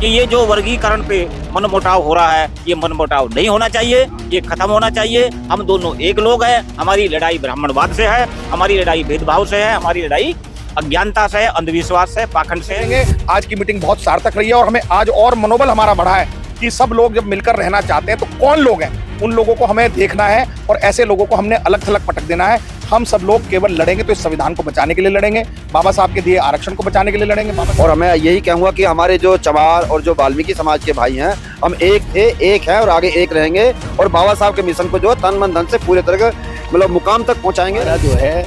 कि ये जो वर्गीकरण पे मनमुटाव हो रहा है, ये मनमुटाव नहीं होना चाहिए, ये खत्म होना चाहिए। हम दोनों एक लोग हैं। हमारी लड़ाई ब्राह्मणवाद से है, हमारी लड़ाई भेदभाव से है, हमारी लड़ाई अज्ञानता से, अंधविश्वास से, पाखंड से। आज की मीटिंग बहुत सार्थक रही है और हमें आज और मनोबल हमारा बढ़ा है कि सब लोग जब मिलकर रहना चाहते हैं तो कौन लोग हैं, उन लोगों को हमें देखना है और ऐसे लोगों को हमने अलग थलग पटक देना है। हम सब लोग केवल लड़ेंगे तो इस संविधान को बचाने के लिए लड़ेंगे, बाबा साहब के दिए आरक्षण को बचाने के लिए लड़ेंगे। और हमें यही कहूँगा कि हमारे जो चमार और जो वाल्मीकि समाज के भाई हैं, हम एक थे, एक हैं और आगे एक रहेंगे और बाबा साहब के मिशन को जो तन मन धन से पूरे तरह मतलब मुकाम तक पहुँचाएंगे। जो है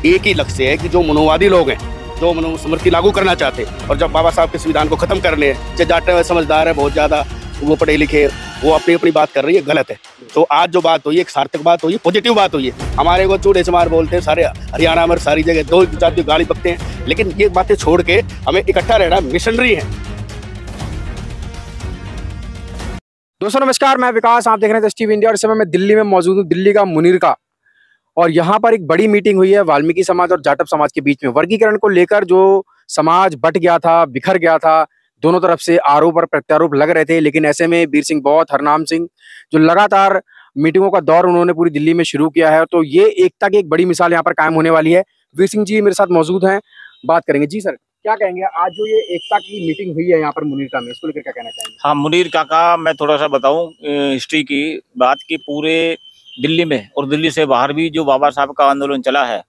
एक ही लक्ष्य है कि जो मनोवादी लोग हैं, जो मनुस्मृति लागू करना चाहते हैं और जब बाबा साहब के संविधान को खत्म करने चाहे जाटे हुए समझदार है, बहुत ज्यादा वो पढ़े लिखे, वो अपनी अपनी बात कर रही है, गलत है। तो आज जो बात हुई, एक सार्थक बात हुई, पॉजिटिव बात हुई है। हमारे को चूड़े चमार बोलते हैं सारे हरियाणा में, सारी जगह दो जाति गाली बकते हैं, लेकिन ये बातें छोड़ के हमें इकट्ठा रहना मिशनरी है। दोस्तों नमस्कार, मैं विकास, आप देख रहे हैं टीवी इंडिया और इस समय मैं दिल्ली में मौजूद हूँ, दिल्ली का मुनीरका। और यहाँ पर एक बड़ी मीटिंग हुई है वाल्मीकि समाज और जाटव समाज के बीच में। वर्गीकरण को लेकर जो समाज बट गया था, बिखर गया था, दोनों तरफ से आरोप और प्रत्यारोप लग रहे थे, लेकिन ऐसे में वीर सिंह बौद्ध, हरनाम सिंह जो लगातार मीटिंगों का दौर उन्होंने पूरी दिल्ली में शुरू किया है, तो ये एकता की एक बड़ी मिसाल यहाँ पर कायम होने वाली है। वीर सिंह जी मेरे साथ मौजूद हैं, बात करेंगे। जी सर, क्या कहेंगे आज जो ये एकता की मीटिंग हुई है यहाँ पर मुनीरका में, इसको लेकर क्या कहना चाहेंगे? हाँ, मुनीरका का मैं थोड़ा सा बताऊं हिस्ट्री की बात की। पूरे दिल्ली में और दिल्ली से बाहर भी जो बाबा साहब का आंदोलन चला है,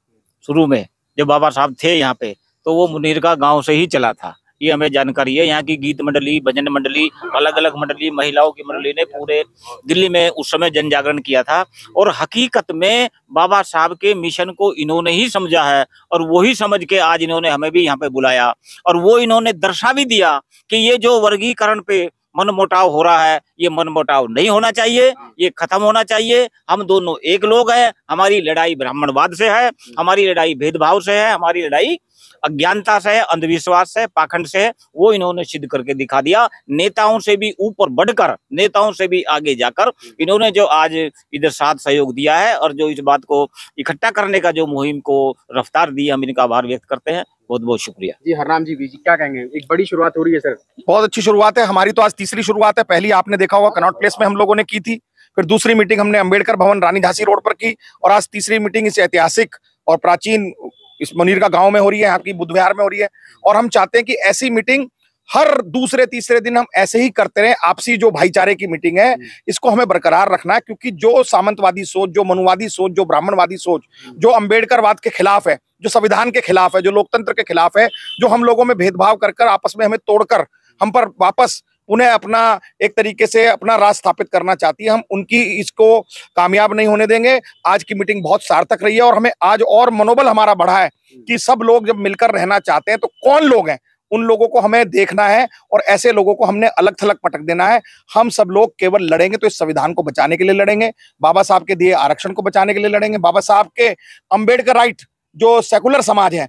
शुरू में जब बाबा साहब थे यहाँ पे, तो वो मुनीरका गांव से ही चला था। ये हमें जानकारी है। यहाँ की गीत मंडली, भजन मंडली, अलग अलग मंडली, महिलाओं की मंडली ने पूरे दिल्ली में उस समय जन जागरण किया था। और हकीकत में बाबा साहब के मिशन को इन्होंने ही समझा है और वही समझ के आज इन्होंने हमें भी यहाँ पे बुलाया और वो इन्होंने दर्शा भी दिया कि ये जो वर्गीकरण पे मनमुटाव हो रहा है, ये मनमुटाव नहीं होना चाहिए, ये खत्म होना चाहिए। हम दोनों एक लोग हैं। हमारी लड़ाई ब्राह्मणवाद से है, हमारी लड़ाई भेदभाव से है, हमारी लड़ाई अज्ञानता से, अंधविश्वास से, पाखंड से। वो इन्होंने सिद्ध करके दिखा दिया। नेताओं से भी ऊपर बढ़कर, नेताओं से भी आगे जाकर इन्होंने जो आज इधर साथ सहयोग दिया है और जो इस बात को इकट्ठा करने का जो मुहिम को रफ्तार दी, हम इनका आभार व्यक्त करते हैं। बहुत बहुत शुक्रिया जी। हरनाम जी क्या कहेंगे? एक बड़ी शुरुआत हो रही है सर। बहुत अच्छी शुरुआत है हमारी, तो आज तीसरी शुरुआत है। पहली आपने देखा होगा कनॉट प्लेस में हम लोगों ने की थी, फिर दूसरी मीटिंग हमने अंबेडकर भवन रानी झांसी रोड पर की और आज तीसरी मीटिंग इस ऐतिहासिक और प्राचीन इस मुनीरका गांव में हो रही है, यहाँ की बुद्ध विहार में हो रही है। और हम चाहते हैं कि ऐसी मीटिंग हर दूसरे तीसरे दिन हम ऐसे ही करते रहे। आपसी जो भाईचारे की मीटिंग है, इसको हमें बरकरार रखना है, क्योंकि जो सामंतवादी सोच, जो मनुवादी सोच, जो ब्राह्मणवादी सोच, जो अंबेडकरवाद के खिलाफ है, जो संविधान के खिलाफ है, जो लोकतंत्र के खिलाफ है, जो हम लोगों में भेदभाव कर कर आपस में हमें तोड़कर हम पर वापस उन्हें अपना एक तरीके से अपना राज स्थापित करना चाहती है, हम उनकी इसको कामयाब नहीं होने देंगे। आज की मीटिंग बहुत सार्थक रही है और हमें आज और मनोबल हमारा बढ़ा है कि सब लोग जब मिलकर रहना चाहते हैं तो कौन लोग हैं, उन लोगों को हमें देखना है और ऐसे लोगों को हमने अलग थलग पटक देना है। हम सब लोग केवल लड़ेंगे तो इस संविधान को बचाने के लिए लड़ेंगे, बाबा साहब के दिए आरक्षण को बचाने के लिए लड़ेंगे, बाबा साहब के अंबेडकर राइट जो सेकुलर समाज है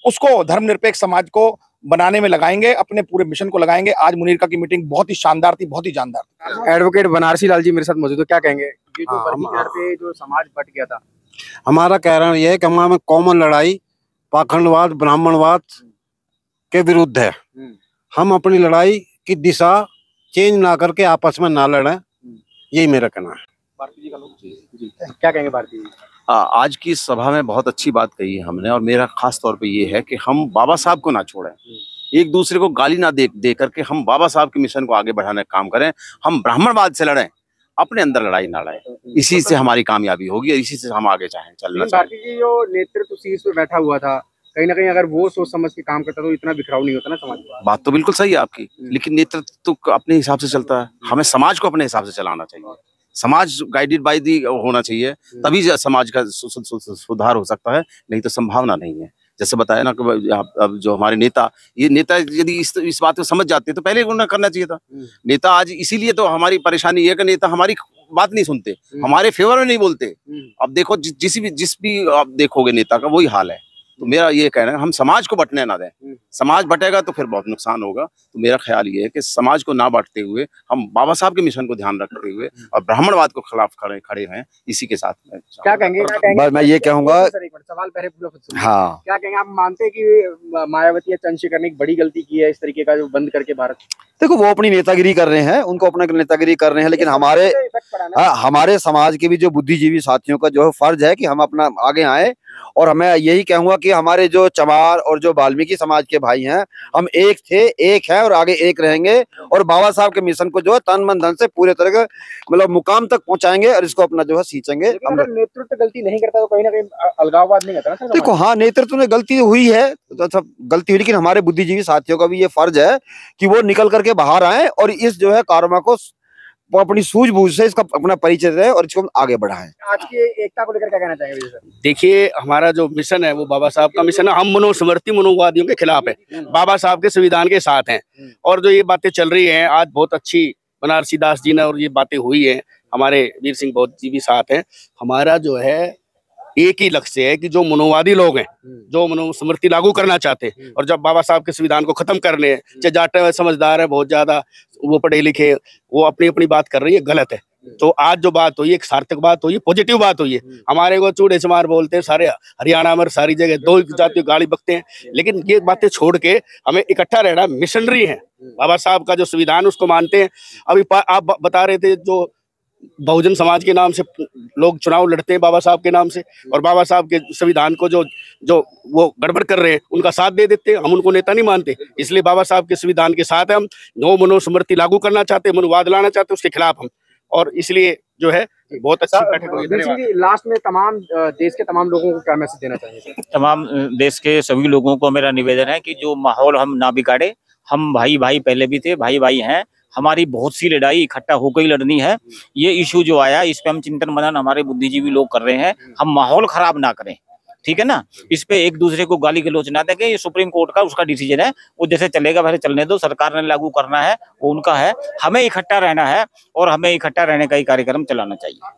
उसको, धर्मनिरपेक्ष समाज को बनाने में लगाएंगे, अपने पूरे मिशन को लगाएंगे। आज मुनीरका की मीटिंग बहुत ही शानदार थी, बहुत ही जानदार थी। एडवोकेट बनारसी लाल जी मेरे साथ मौजूद है, क्या कहेंगे? ये जो वर्गीकरण पे जो समाज बट गया था, हमारा कहना यह है कि हमारा कॉमन लड़ाई पाखंडवाद, ब्राह्मणवाद के विरुद्ध है। हम अपनी लड़ाई की दिशा चेंज ना करके आपस में ना लड़ें, यही मेरा कहना है। भारती जी का लोग जी क्या कहेंगे? भारती जी आज की सभा में बहुत अच्छी बात कही है हमने, और मेरा खास तौर पे ये है कि हम बाबा साहब को ना छोड़ें, एक दूसरे को गाली ना दे करके हम बाबा साहब के मिशन को आगे बढ़ाने का काम करें। हम ब्राह्मणवाद से लड़ें, अपने अंदर लड़ाई ना लड़ें। इसी से हमारी कामयाबी होगी और इसी से हम आगे चलना चाहिए। भारती जी जो नेतृत्व शीर्ष पे बैठा हुआ था, कहीं ना कहीं अगर वो सोच समझ के काम करता तो इतना बिखराव नहीं होता ना समाज में। बात तो बिल्कुल सही है आपकी, लेकिन नेतृत्व तो अपने हिसाब से चलता है। हमें समाज को अपने हिसाब से चलाना चाहिए, समाज गाइडेड बाय दी होना चाहिए, तभी समाज का सुधार हो सकता है, नहीं तो संभावना नहीं है। जैसे बताया ना कि अब जो हमारे नेता, ये नेता यदि इस बात को समझ जाते तो पहले उन्हें करना चाहिए था। नेता आज इसीलिए तो हमारी परेशानी है कि नेता हमारी बात नहीं सुनते, हमारे फेवर में नहीं बोलते। अब देखो जिस भी आप देखोगे नेता का वही हाल है, तो मेरा ये कहना है हम समाज को बंटने ना दें। समाज बटेगा तो फिर बहुत नुकसान होगा। तो मेरा ख्याल ये है कि समाज को ना बांटते हुए हम बाबा साहब के मिशन को ध्यान रखते हुए और ब्राह्मणवाद को खिलाफ खड़े हैं, इसी के साथ में क्या कहेंगे? बस मैं ये कहूंगा, सर एक मिनट, सवाल पहले पूरा सुनिए। हाँ, क्या कहेंगे, आप मानते हैं कि मायावती या चंद्रशेखर ने एक बड़ी गलती की है इस तरीके का जो बंद करके भारत? देखो वो अपनी नेतागिरी कर रहे हैं, उनको अपना नेतागिरी कर रहे हैं, लेकिन हमारे समाज के भी जो बुद्धिजीवी साथियों का जो फर्ज है कि हम अपना आगे आए। और मैं यही कहूंगा कि हमारे जो चमार और जो वाल्मीकि समाज के भाई हैं, हम एक थे, एक है और आगे एक रहेंगे। और बाबा साहब के मिशन को जो है तन मन धन से पूरे तरह का मतलब मुकाम तक पहुंचाएंगे और इसको अपना जो है सींचेंगे। अगर नेतृत्व गलती नहीं करता तो कहीं ना कहीं अलगाववाद नहीं करता ना? देखो हाँ, नेतृत्व में गलती हुई है तो सब गलती हुई, लेकिन हमारे बुद्धिजीवी साथियों का भी ये फर्ज है कि वो निकल करके बाहर आए और इस जो है कारमा को वो अपनी सूझबूझ से इसका अपना परिचय दें और इसको आगे बढ़ाएं। आज की एकता को लेकर क्या कहना चाहेंगे सर? देखिए, हमारा जो मिशन है वो बाबा साहब का मिशन है। हम मनुस्मृति मनोवादियों के खिलाफ है, बाबा साहब के संविधान के साथ हैं। और जो ये बातें चल रही हैं आज, बहुत अच्छी बनारसी दास जी ने और ये बातें हुई हैं, हमारे वीर सिंह बौद्ध जी भी साथ हैं। हमारा जो है एक ही लक्ष्य है कि जो मनोवादी लोग हैं, जो मनुस्मृति लागू करना चाहते हैं और जब बाबा साहब के संविधान को खत्म करने हैं, चाहे जाटे हुए समझदार है, बहुत ज्यादा वो पढ़े लिखे, वो अपनी अपनी बात कर रही है, गलत है। तो आज जो बात हुई, एक सार्थक बात हुई, पॉजिटिव बात हुई है। हमारे को चूड़े चमार बोलते हैं सारे हरियाणा में, सारी जगह दो जाति गाली बकते हैं, लेकिन ये बातें छोड़ के हमें इकट्ठा रहना। मिशनरी है, बाबा साहब का जो संविधान उसको मानते हैं। अभी आप बता रहे थे जो बहुजन समाज के नाम से लोग चुनाव लड़ते हैं बाबा साहब के नाम से, और बाबा साहब के संविधान को जो वो गड़बड़ कर रहे हैं उनका साथ दे देते हैं। हम उनको नेता नहीं मानते, इसलिए बाबा साहब के संविधान के साथ हम जो मनुस्मृति लागू करना चाहते, मनुवाद लाना चाहते, उसके खिलाफ हम। और इसलिए जो है बहुत अच्छी बैठक हुई। लास्ट में तमाम देश के तमाम लोगों को क्या मैसेज देना चाहिए? तमाम देश के सभी लोगों को मेरा निवेदन है कि जो माहौल हम ना बिगाड़े। हम भाई भाई पहले भी थे, भाई भाई हैं। हमारी बहुत सी लड़ाई इकट्ठा होकर ही लड़नी है। ये इशू जो आया, इस पे हम चिंतन मनन हमारे बुद्धिजीवी लोग कर रहे हैं। हम माहौल खराब ना करें, ठीक है ना? इस पे एक दूसरे को गाली गलौज ना देंगे। ये सुप्रीम कोर्ट का उसका डिसीजन है, वो जैसे चलेगा वैसे चलने दो। सरकार ने लागू करना है वो उनका है, हमें इकट्ठा रहना है और हमें इकट्ठा रहने का ही कार्यक्रम चलाना चाहिए।